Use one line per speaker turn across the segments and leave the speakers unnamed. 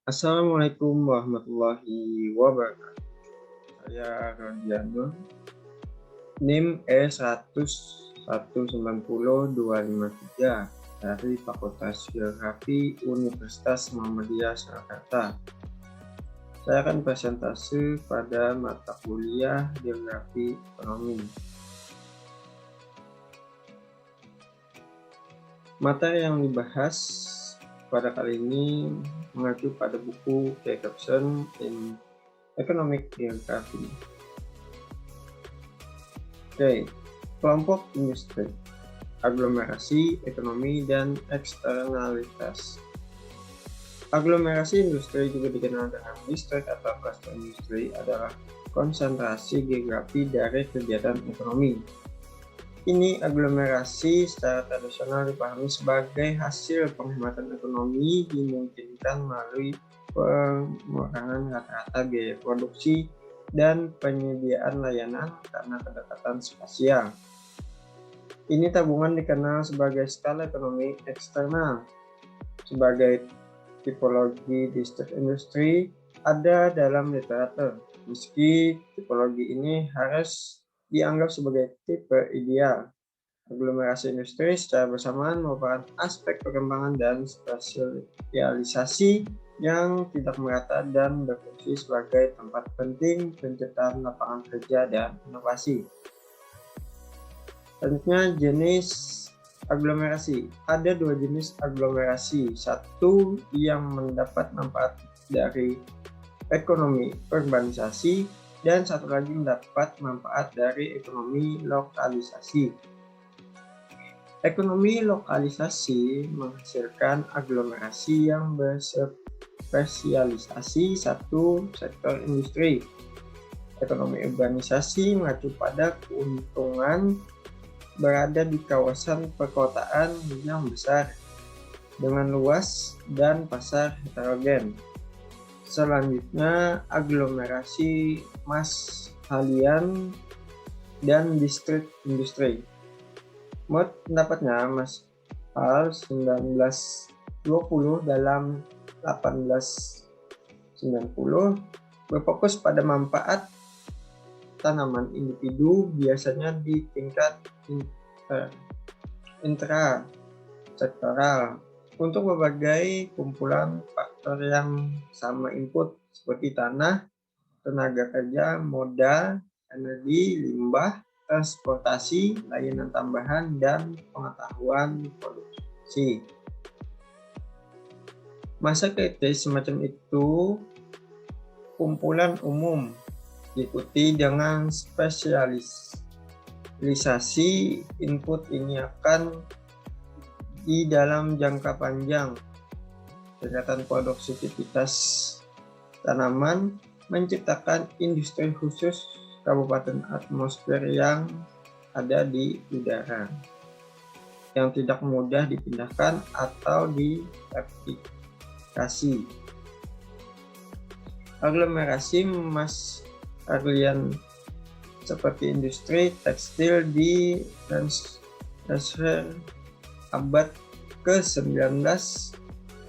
Assalamualaikum warahmatullahi wabarakatuh. Saya Rodiano, NIM E100190253 dari Fakultas Geografi Universitas Muhammadiyah Surakarta. Saya akan presentasi pada mata kuliah Geografi Ekonomi. Materi yang dibahas pada kali ini mengacu pada buku Caption in Economic Geography. Oke, kelompok industri, aglomerasi, ekonomi, dan eksternalitas. Aglomerasi industri juga dikenal dengan distrik atau cluster industri adalah konsentrasi geografi dari kegiatan ekonomi. Ini aglomerasi secara tradisional dipahami sebagai hasil penghematan ekonomi dimungkinkan melalui pengurangan rata-rata biaya produksi dan penyediaan layanan karena kedekatan spasial. Ini tabungan dikenal sebagai skala ekonomi eksternal. Sebagai tipologi distrik industri ada dalam literatur, meski tipologi ini harus dianggap sebagai tipe ideal. Aglomerasi industri secara bersamaan merupakan aspek perkembangan dan spesialisasi yang tidak merata dan berfungsi sebagai tempat penting penciptaan lapangan kerja dan inovasi. Selanjutnya, jenis aglomerasi. Ada dua jenis aglomerasi. Satu yang mendapat manfaat dari ekonomi urbanisasi dan satu lagi mendapat manfaat dari ekonomi lokalisasi. Ekonomi lokalisasi menghasilkan aglomerasi yang berspesialisasi satu sektor industri. Ekonomi urbanisasi mengacu pada keuntungan berada di kawasan perkotaan yang besar dengan luas dan pasar heterogen. Selanjutnya, aglomerasi mass-halian dan distrik industri. Menurut pendapatnya, Mas Hal 1920 dalam 1890 berfokus pada manfaat tanaman individu biasanya di tingkat intrasektoral untuk berbagai kumpulan faktor yang sama input seperti tanah, tenaga kerja, modal, energi, limbah, transportasi, layanan tambahan, dan pengetahuan produksi. Masa kritis semacam itu kumpulan umum diikuti dengan spesialisasi input ini akan di dalam jangka panjang. Peningkatan produktivitas tanaman menciptakan industri khusus kabupaten atmosfer yang ada di udara yang tidak mudah dipindahkan atau direplikasi. Aglomerasi mass-halian seperti industri tekstil di transfer abad ke-19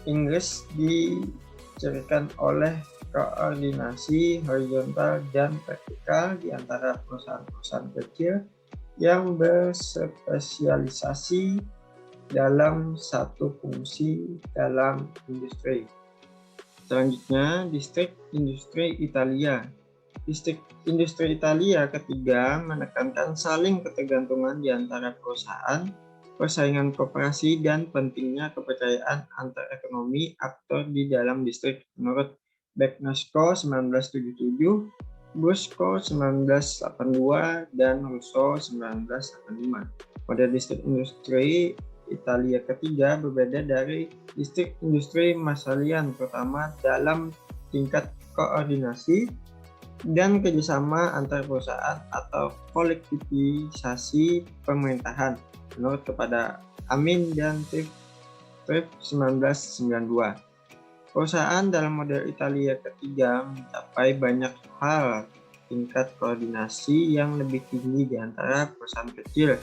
Inggris dicirikan oleh koordinasi horizontal dan vertikal di antara perusahaan-perusahaan kecil yang berspesialisasi dalam satu fungsi dalam industri. Selanjutnya, distrik industri Italia. Distrik industri Italia ketiga menekankan saling ketergantungan di antara perusahaan, persaingan kooperasi, dan pentingnya kepercayaan antar ekonomi aktor di dalam distrik menurut Beknosko 1977, Brusco 1982, dan Russo 1985. Model distrik industri Italia ketiga berbeda dari distrik industri mass-halian, terutama dalam tingkat koordinasi dan kerjasama antar perusahaan atau kolektivisasi pemerintahan menurut kepada Amin dan Tripp 1992. Perusahaan dalam model Italia ketiga mencapai banyak hal tingkat koordinasi yang lebih tinggi di antara perusahaan kecil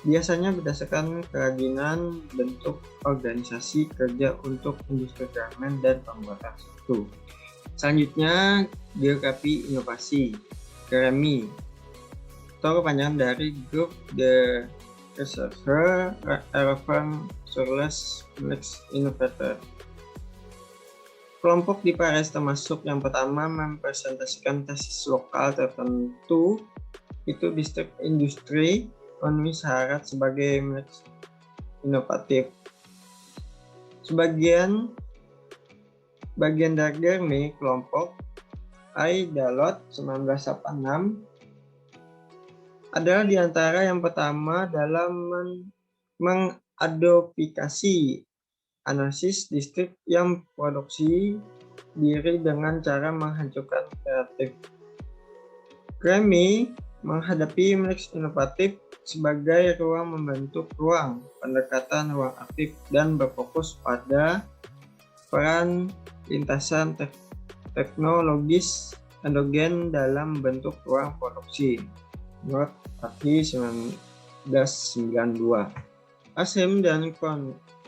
biasanya berdasarkan kerajinan bentuk organisasi kerja untuk industri garmen dan pembuatan sepatu. Selanjutnya, geografi inovasi, GREMI, atau kepanjangan dari Group de Recherche Relevant Sources Mix Innovator. Kelompok di Paris termasuk yang pertama mempresentasikan tesis lokal tertentu, itu distrik industri memenuhi syarat sebagai mix inovatif. Bagian dari GREMI kelompok Dalot 1986 adalah diantara yang pertama dalam mengadoptikasi analisis distrik yang produksi diri dengan cara menghancurkan kreatif. GREMI menghadapi mix inovatif sebagai ruang membentuk ruang, pendekatan ruang aktif, dan berfokus pada peran lintasan teknologis endogen dalam bentuk ruang produksi. Menurut Aki 1992. Asim dan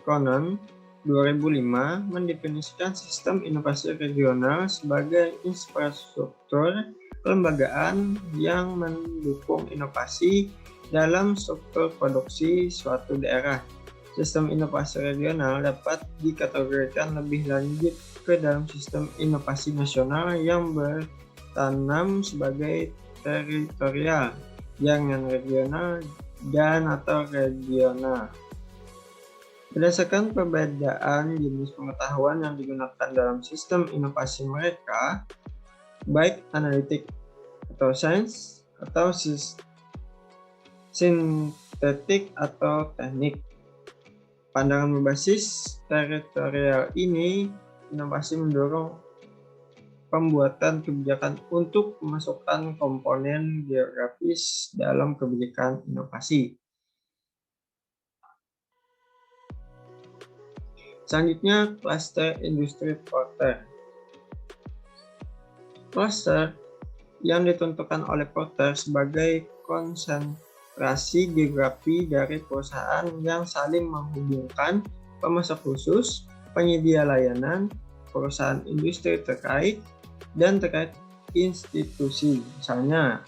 Cronon 2005 mendefinisikan sistem inovasi regional sebagai infrastruktur kelembagaan yang mendukung inovasi dalam struktur produksi suatu daerah. Sistem inovasi regional dapat dikategorikan lebih lanjut ke dalam sistem inovasi nasional yang bertanam sebagai teritorial, jangan regional, dan atau regional. Berdasarkan perbedaan jenis pengetahuan yang digunakan dalam sistem inovasi mereka, baik analitik atau sains, atau sintetik atau teknik. Pandangan berbasis teritorial ini, inovasi mendorong pembuatan kebijakan untuk memasukkan komponen geografis dalam kebijakan inovasi. Selanjutnya, klaster industri Porter. Klaster yang ditentukan oleh Porter sebagai konsentrasi geografi dari perusahaan yang saling menghubungkan pemasok khusus, penyedia layanan, perusahaan industri terkait, dan terkait institusi, misalnya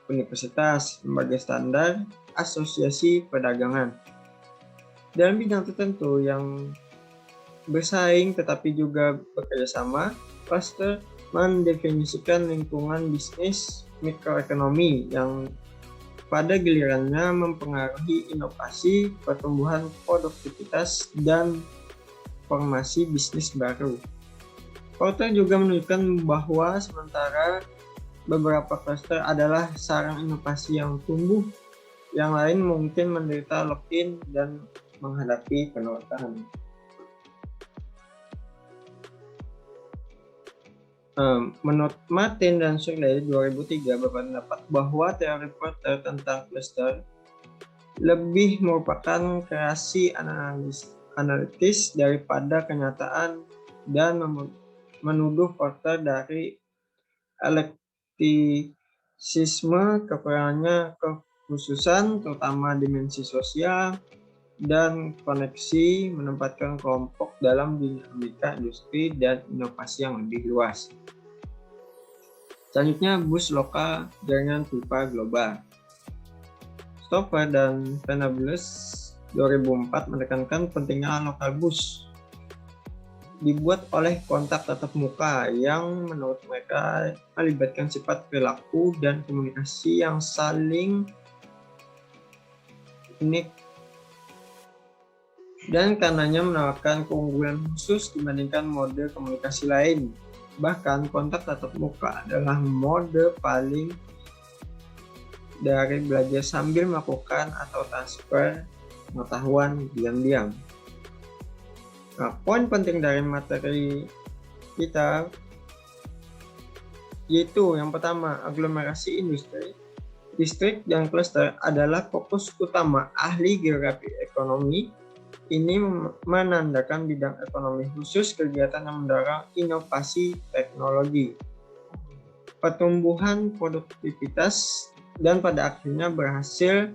universitas, lembaga standar, asosiasi perdagangan. Dalam bidang tertentu yang bersaing tetapi juga bekerja sama, klaster mendefinisikan lingkungan bisnis mikroekonomi yang pada gilirannya mempengaruhi inovasi, pertumbuhan produktivitas, dan formasi bisnis baru. Porter juga menunjukkan bahwa sementara beberapa klaster adalah sarang inovasi yang tumbuh, yang lain mungkin menderita lock-in dan menghadapi penolakan. Menurut Martin dan Shirley 2003 berpendapat bahwa teori Porter tentang cluster lebih merupakan kreasi analitis daripada kenyataan dan menuduh Porter dari elektisisme, kekurangannya kekhususan terutama dimensi sosial, dan koneksi menempatkan kelompok dalam dinamika industri dan inovasi yang lebih luas. Selanjutnya, bus lokal jaringan pipa global. Stover dan Venables 2004 menekankan pentingnya lokal bus dibuat oleh kontak tatap muka yang menurut mereka melibatkan sifat perilaku dan komunikasi yang saling unik dan karenanya menawarkan keunggulan khusus dibandingkan mode komunikasi lain. Bahkan kontak tatap muka adalah mode paling dari belajar sambil melakukan atau transfer pengetahuan diam-diam. Nah, poin penting dari materi kita yaitu yang pertama, aglomerasi industri, distrik, dan cluster adalah fokus utama ahli geografi ekonomi. Ini menandakan bidang ekonomi khusus kegiatan yang mendorong inovasi teknologi, pertumbuhan produktivitas, dan pada akhirnya berhasil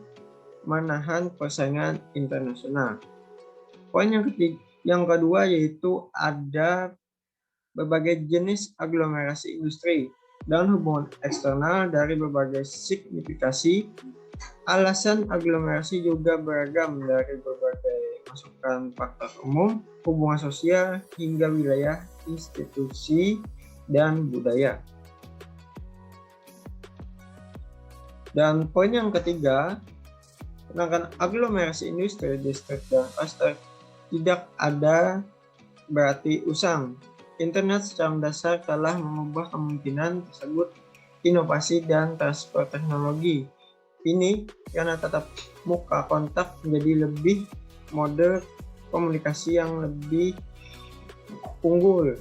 menahan persaingan internasional. Poin yang kedua yaitu ada berbagai jenis aglomerasi industri dan hubungan eksternal dari berbagai signifikasi. Alasan aglomerasi juga beragam dari berbagai masukan faktor umum, hubungan sosial, hingga wilayah, institusi, dan budaya. Dan poin yang ketiga, sedangkan aglomerasi industri, distrik, dan klaster tidak ada berarti usang. Internet secara mendasar telah mengubah kemungkinan tersebut inovasi dan transfer teknologi. Ini karena tatap muka kontak menjadi lebih mode komunikasi yang lebih unggul,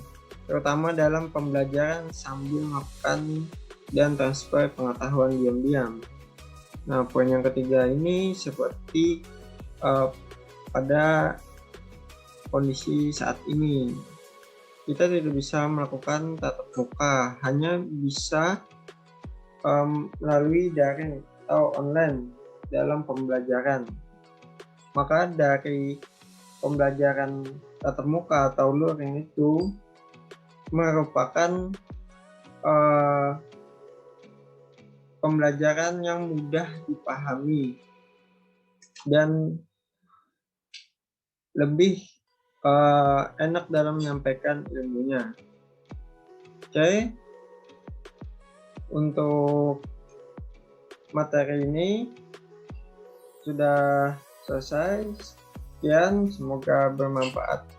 terutama dalam pembelajaran sambil makan dan transfer pengetahuan diam-diam. Nah, poin yang ketiga ini seperti pada kondisi saat ini, kita tidak bisa melakukan tatap muka, hanya bisa melalui daring atau online dalam pembelajaran. Maka dari pembelajaran tatap muka atau luring itu merupakan pembelajaran yang mudah dipahami dan lebih enak dalam menyampaikan ilmunya. Oke, untuk materi ini sudah selesai. Sekian, semoga bermanfaat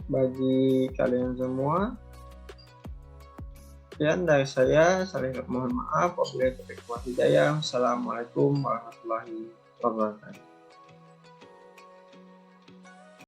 bagi kalian semua. Sekian dari saya, mohon maaf apabila terkena hidayah. Assalamualaikum warahmatullahi wabarakatuh.